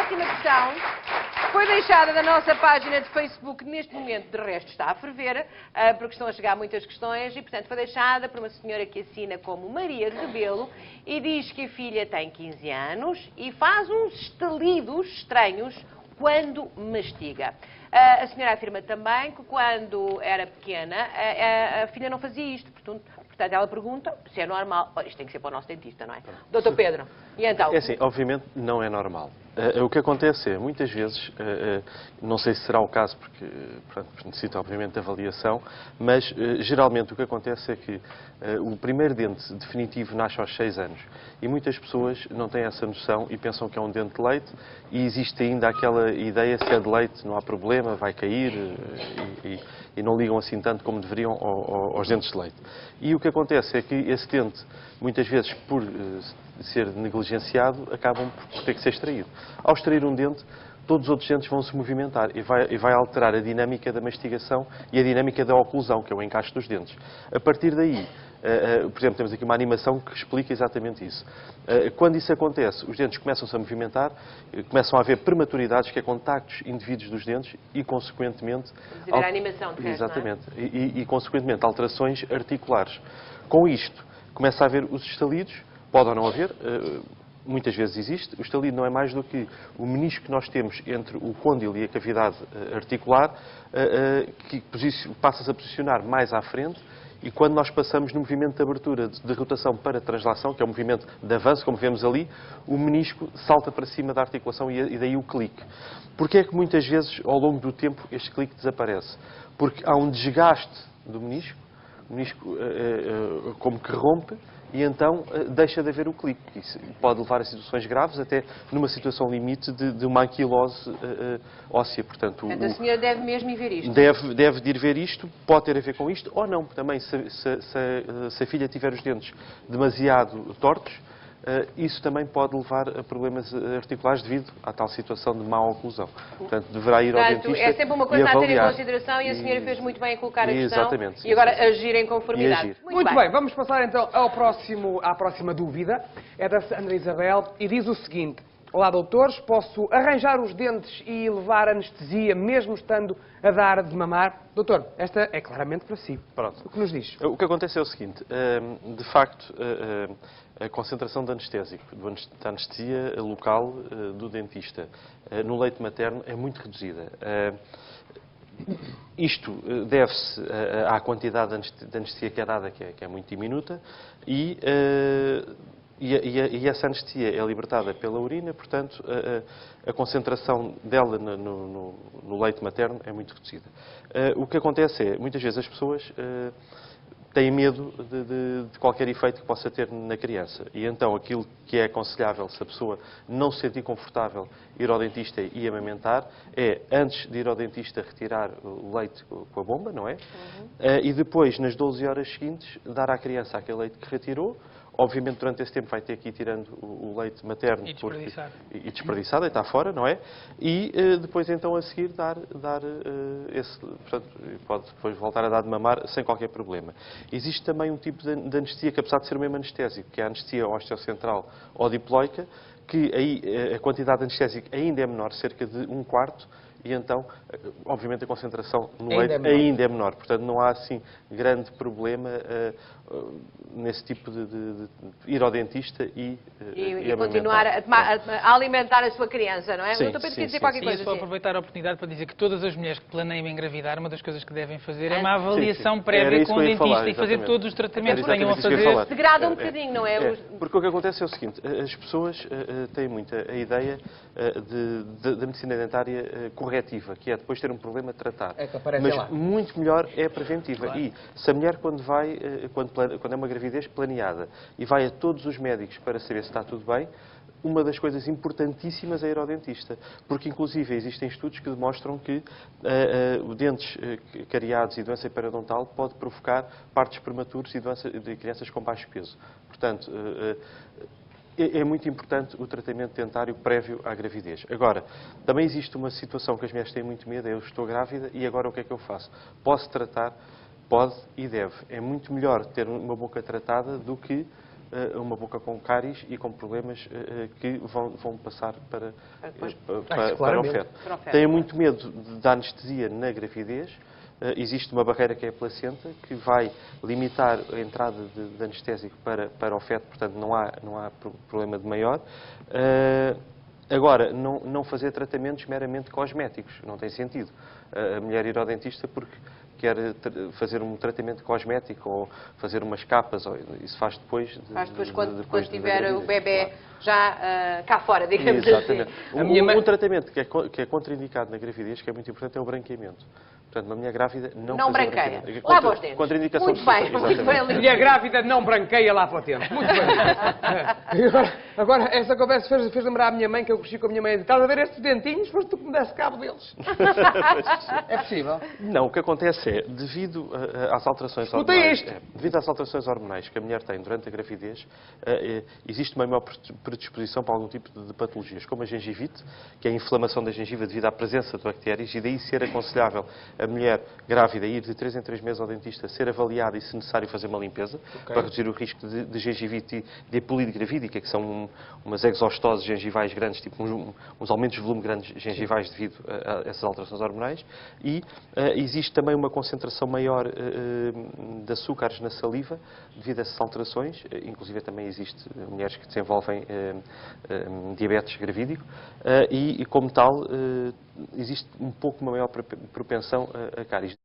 próxima questão foi deixada da nossa página de Facebook, neste momento, de resto, está a ferver, porque estão a chegar muitas questões, e, portanto, foi deixada por uma senhora que assina como Maria Rebelo e diz que a filha tem 15 anos e faz uns estalidos estranhos quando mastiga. A senhora afirma também que quando era pequena a filha não fazia isto. Portanto, ela pergunta se é normal. Isto tem que ser para o nosso dentista, não é? Doutor Pedro, e então? É assim, obviamente não é normal. O que acontece é, muitas vezes, não sei se será o caso, porque necessita obviamente de avaliação, mas geralmente o que acontece é que o primeiro dente definitivo nasce aos 6 anos e muitas pessoas não têm essa noção e pensam que é um dente de leite e existe ainda aquela ideia, se é de leite não há problema, vai cair e não ligam assim tanto como deveriam aos dentes de leite. E o que acontece é que esse dente, muitas vezes, por ser negligenciado, acabam por ter que ser extraído. Ao extrair um dente, todos os outros dentes vão se movimentar e vai alterar a dinâmica da mastigação e a dinâmica da oclusão, que é o encaixe dos dentes. A partir daí, por exemplo, temos aqui uma animação que explica exatamente isso. Quando isso acontece, os dentes começam-se a movimentar, começam a haver prematuridades, que é contactos indevidos dos dentes e, consequentemente... Ver a animação de resto, exatamente. não é? E, consequentemente, alterações articulares. Com isto, começa a haver os estalidos, pode ou não haver, muitas vezes existe. O estalido não é mais do que o menisco que nós temos entre o côndilo e a cavidade articular, que passa-se a posicionar mais à frente, e quando nós passamos no movimento de abertura de rotação para translação, que é o movimento de avanço, como vemos ali, o menisco salta para cima da articulação e daí o clique. Porquê é que muitas vezes, ao longo do tempo, este clique desaparece? Porque há um desgaste do menisco, o menisco como que rompe, e então deixa de haver o clique. Isso pode levar a situações graves, até numa situação limite de uma anquilose óssea. Portanto, a senhora deve mesmo ir ver isto? Deve de ir ver isto, pode ter a ver com isto, ou não. Também, se a filha tiver os dentes demasiado tortos, isso também pode levar a problemas articulares devido à tal situação de má oclusão. Portanto, deverá ir ao dentista é sempre uma coisa e a ter em avaliar. consideração e a senhora fez muito bem a colocar a questão. Exatamente. E agora agir em conformidade. Muito bem, vamos passar então à próxima dúvida. É da Sandra Isabel e diz o seguinte: olá, doutores, posso arranjar os dentes e levar anestesia mesmo estando a dar de mamar? Doutor, esta é claramente para si. Pronto. O que nos diz? O que acontece é o seguinte, de facto, a concentração de anestésico, da anestesia local do dentista no leite materno é muito reduzida. Isto deve-se à quantidade de anestesia que é dada, que é muito diminuta, e essa anestesia é libertada pela urina, portanto, a concentração dela no leite materno é muito reduzida. O que acontece é, muitas vezes as pessoas têm medo de qualquer efeito que possa ter na criança. E então aquilo que é aconselhável, se a pessoa não se sentir confortável, ir ao dentista e amamentar, é, antes de ir ao dentista, retirar o leite com a bomba, não é? E depois, nas 12 horas seguintes, dar à criança aquele leite que retirou. Obviamente, durante esse tempo vai ter que ir tirando o leite materno e desperdiçado, e está fora, não é? E depois, então, a seguir, dar esse... Portanto, pode depois voltar a dar de mamar sem qualquer problema. Existe também um tipo de anestesia que, apesar de ser o mesmo anestésico, que é a anestesia osteocentral ou diploica, que aí a quantidade de anestésico ainda é menor, cerca de 1/4, e então, obviamente, a concentração no leite ainda é menor. Portanto, não há, assim, grande problema nesse tipo de ir ao dentista e continuar a alimentar a sua criança, não é? Sim, o Dr. Pedro quer dizer qualquer coisa. E só aproveitar a oportunidade para dizer que todas as mulheres que planeiam engravidar, uma das coisas que devem fazer é uma avaliação prévia com o dentista e fazer todos os tratamentos que tenham a fazer. Degrada um bocadinho, não é? Porque o que acontece é o seguinte, as pessoas têm muito a ideia da medicina dentária corretiva, que é depois ter um problema tratado. Mas muito melhor é a preventiva. Claro. E se a mulher, quando é uma gravidez planeada e vai a todos os médicos para saber se está tudo bem, uma das coisas importantíssimas é ir ao dentista. Porque, inclusive, existem estudos que demonstram que dentes cariados e doença periodontal pode provocar partos prematuros e doença de crianças com baixo peso. Portanto, é muito importante o tratamento dentário prévio à gravidez. Agora, também existe uma situação que as mulheres têm muito medo, eu estou grávida e agora o que é que eu faço? Posso tratar? Pode e deve. É muito melhor ter uma boca tratada do que uma boca com cáries e com problemas que vão passar para o feto. Têm muito medo da anestesia na gravidez. Existe uma barreira que é a placenta, que vai limitar a entrada de anestésico para o feto, portanto não há problema de maior. Agora, não fazer tratamentos meramente cosméticos, não tem sentido. A mulher ir ao dentista porque quer fazer um tratamento cosmético ou fazer umas capas, isso faz depois. Quando tiver o bebê já cá fora, digamos assim. Um tratamento que é contraindicado na gravidez, que é muito importante, é o branqueamento. Portanto, uma mulher grávida não branqueia. Lava os dentes. Contraindicação muito bem, muito bem. Mulher grávida não branqueia, lava o dente. Muito bem. Agora, essa conversa fez lembrar a minha mãe, que eu cresci com a minha mãe. Estás a ver estes dentinhos? Foste tu que me desse cabo deles. É possível? Não, o que acontece é, devido às alterações hormonais que a mulher tem durante a gravidez, existe uma maior predisposição para algum tipo de patologias, como a gengivite, que é a inflamação da gengiva devido à presença de bactérias, e daí ser aconselhável a mulher grávida ir de 3 em 3 meses ao dentista, ser avaliada e, se necessário, fazer uma limpeza, para reduzir o risco de gengivite e de hepolite gravídica, que são umas exostoses gengivais grandes, tipo uns aumentos de volume grandes gengivais devido a essas alterações hormonais. E existe também uma concentração maior de açúcares na saliva devido a essas alterações. Inclusive também existe mulheres que desenvolvem diabetes gravídico e como tal, existe um pouco uma maior propensão a cáries.